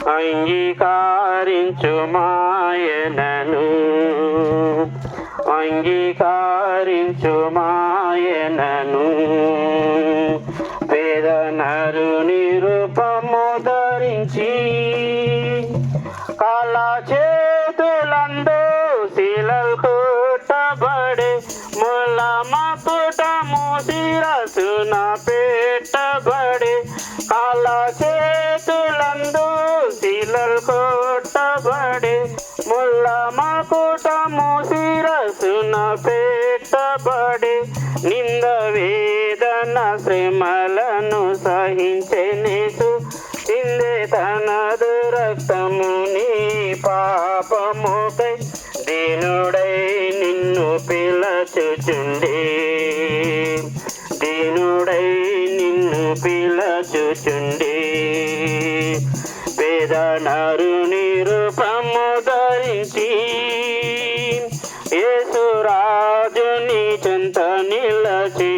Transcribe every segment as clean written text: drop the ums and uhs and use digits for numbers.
అంగీకారించుమాయనను అంగీకారించుమాయనను పేద నరుని రూపము ధరించి కాల చేతులందు శిలలు కొట్టబడే ముళ్ళ మకుటము శిరసున పెట్టబడే కాల చేతులందు శిలలు కొట్టబడే ముళ్ళ మకుటము శిరసున పెట్టబడే నింద వేదన శ్రమలను సహించెనేసు చిందే తనదు రక్తము నీ పాపముకై దీనుడై నిన్ను పిలచుచుండే దీనుడై నిన్ను పిలచుచుండే పేద నరుని రూపము ధరించి యేసురాజుని చెంత నిలచి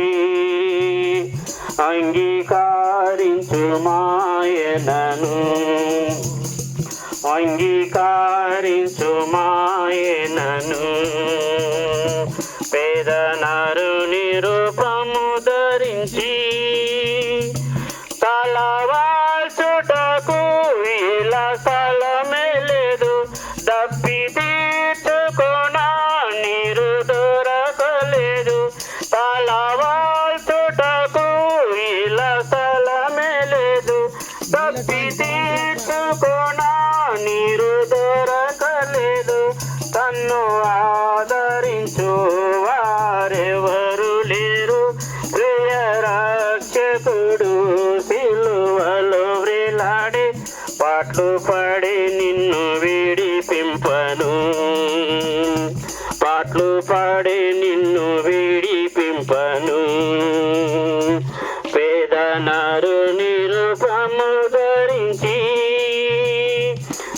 అంగీకారించుమాయనను అంగీకారించుమాయనను పేద నరుని రూపము ధరించి తలవాల్చుటకు ఇలా స్థలమే లేదు దప్పి తీర్చుకొన నీరు దొరకలేదు తలవాల్చుటకు ఇలా స్థలమే లేదు దప్పి తీర్చుకొన నీరు దొరకలేదు తన్ను ఆదరించు వారెవరు లేరు ప్రియ రక్షకుడు సిలువలో వ్రేలాడే పాటలు పాడి నిన్ను విడిపింపను పాటలు పాడి నిన్ను విడిపింపను పేద నరుని రూపము ధరించి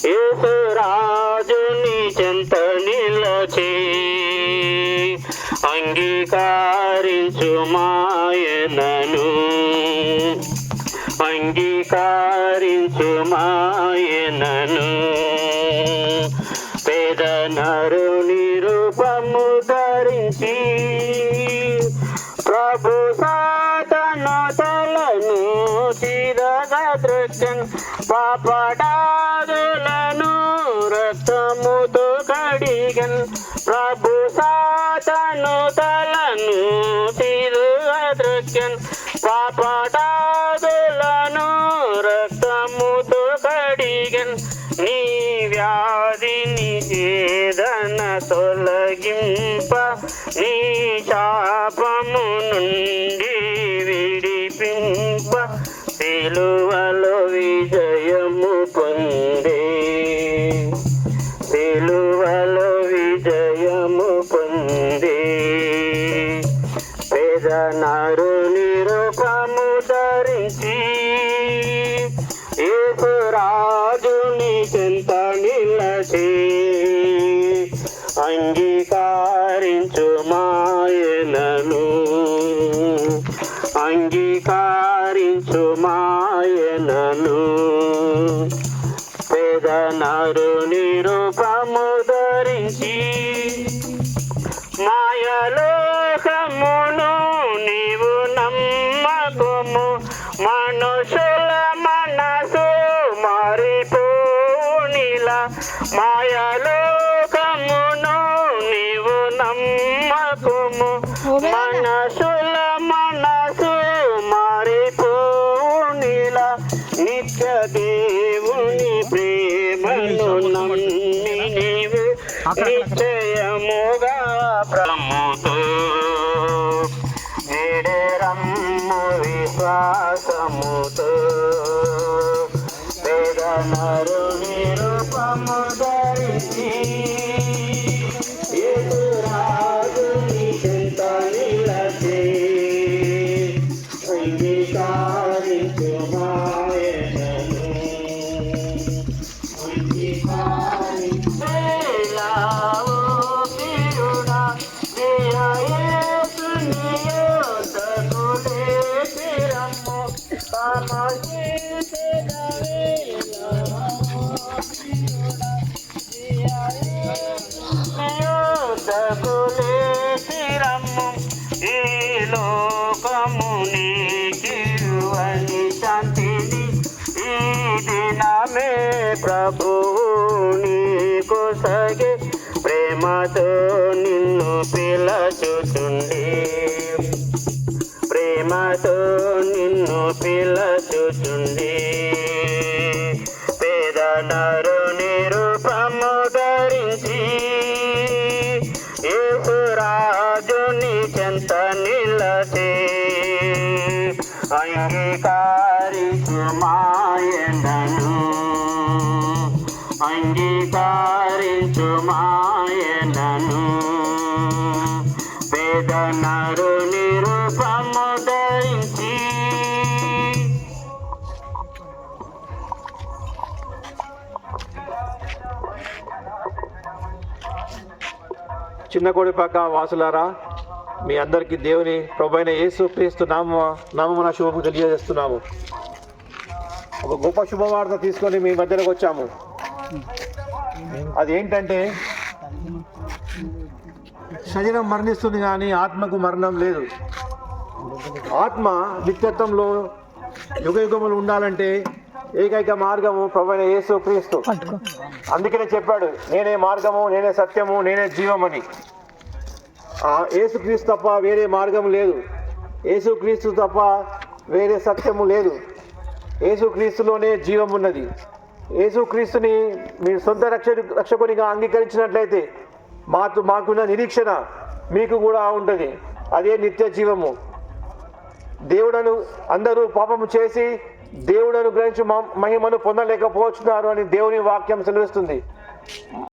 యేసురాజుని చెంత నిలచి అంగీకారించుమాయనను అంగీకారించుమాయనను పేద నరుని రూపము ధరించి ప్రభు సాతను తలను చిరగా దృశ్యం పాపడాదులను రక్తముతో కడిగన్ ప్రభు సాతను తలను చిరగా దృశ్యం పాపడాదులను రక్తముతో కడిగన్ నీ వ్యాధిని వేదన తొలగింప నీ శాపము నుండి విడిపింప సిలువలో విజయము పొందే సిలువలో విజయము పొందే పేద నరుని రూపము ధరించి యేసురాజుని చెంత నిలచి అంగీకారించుమాయనను అంగీకారించుమాయనను పేద నరుని రూపము ధరించి మాయలోకమును నీవు నమ్మకము మనుషుల మనసు మారిపోనిలా మాయలోకమును నీవు నమ్మకము మనసుల మనసు మారిపోనిలా నిత్య దేవుని ప్రేమను నమ్మి నీవు నిశ్చయముగా ప్రముతో విడరమ్ము విశ్వాసముతో పేద నరుని రూపము ధరించి యేసురాజుని చెంత నిలచి అంగీకారించుమాయనను అంగీకారించేలావో ప్రియుడా ప్రియ యేసుని యొద్దకు లేచిరమ్ము కామశీసెదవేళ దినమే ప్రభువు నీకు సగే ప్రేమతో నిన్ను పిలచుచుండి ప్రేమతో నిన్ను పిలచుచుండి పేద నరుని రూపము ధరించి యేసు రాజుని చెంత నిలచి అంగీకరించుమాయనను అంగీకరించుమాయనను పేద నరుని రూపము ధరించి. చిన్న కోడిపాక వాసులారా, మీ అందరికీ దేవుని ప్రభువైన యేసు క్రీస్తు నామమున శుభము తెలియజేస్తున్నాము. ఒక గొప్ప శుభవార్త తీసుకొని మీ మధ్యలోకి వచ్చాము. అది ఏంటంటే, శరీరం మరణిస్తుంది కానీ ఆత్మకు మరణం లేదు. ఆత్మ నిత్యత్వంలో యుగయుగములు ఉండాలంటే ఏకైక మార్గము ప్రభువైన యేసు క్రీస్తు. అందుకనే చెప్పాడు, నేనే మార్గము, నేనే సత్యము, నేనే జీవమని. యేసుక్రీస్తు తప్ప వేరే మార్గం లేదు. యేసుక్రీస్తు తప్ప వేరే సత్యము లేదు. యేసుక్రీస్తులోనే జీవం ఉన్నది. యేసుక్రీస్తుని మీరు సొంత రక్షకునిగా అంగీకరించినట్లయితే మాకున్న నిరీక్షణ మీకు కూడా ఉంటుంది. అదే నిత్య జీవము. దేవుడను అందరూ పాపము చేసి దేవుడను గ్రహించి మహిమను పొందలేకపోతున్నారు అని దేవుని వాక్యం సెలవిస్తుంది.